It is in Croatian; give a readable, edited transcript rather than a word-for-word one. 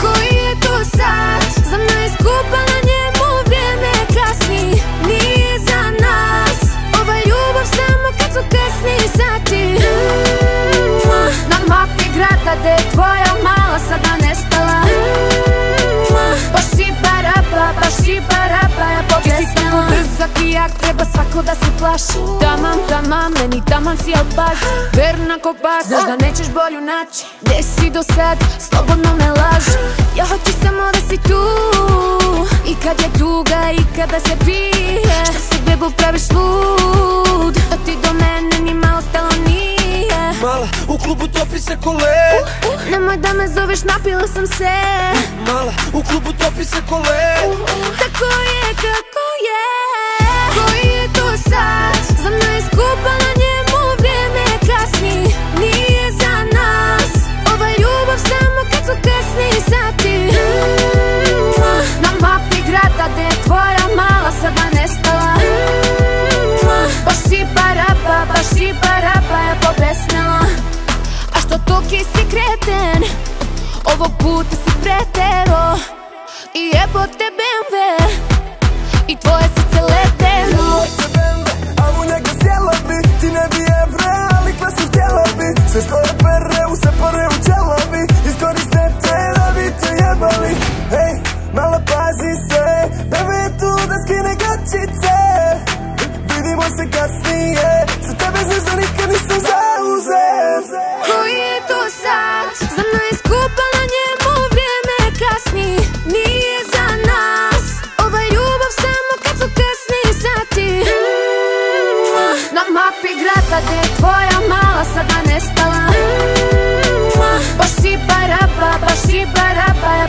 Koji je to sat? Za mene skupa na njemu vrijeme kasni. Nije za nas ova ljubav samo kad su kasni sati. Na mapi grada gde je tvoja mala sada nestala. Baš si baraba, baš si baraba, ja pobjesnila. Brzak i jak, treba svako da se plaši. Tamam, tamam, meni taman si albaz. Verna ko bas, znaš da nećeš bolju naći. Gdje si do sad, slobodno me laži. Ja hoću samo da si tu. I kad je tuga, i kada se pije. Što se bebu praviš lud? Da ti do mene ni malo stalo nije. Mala, u klubu topi se kole. Nemoj da me zoveš, napila sam se. Mala, u klubu topi se kole. Tako je, kako je. Koji je to sat? Za mene skupa na njemu vrijeme kasni. Nije za nas ova ljubav samo kad su kasni sati. Na mapi grada gde je tvoja mala sada nestala. Baš si baraba, baš si baraba, ja pobesnila. A što toki si kreten, ovog puta si pretero. I jebote BMW i tvoje srce letelo. A u njega sjela bi, ti ne bi evre, ali klasu htjela bi. Sve što je pere, u se pore u ćela bi. Iskoriste te da bi te jebali. Hej, mala pazi se, bebe je tu da skine gačice. Vidimo se kasnije, za tebe znaš da nikad nisam zauzet. Koji je to sat? Za mene skupa na njemu vrijeme kasni. Nije za nas ova ljubav samo kad su kasni sati. Na mapi grada gde je tvoja mala sada nestala. Baš si baraba, baš si baraba, ja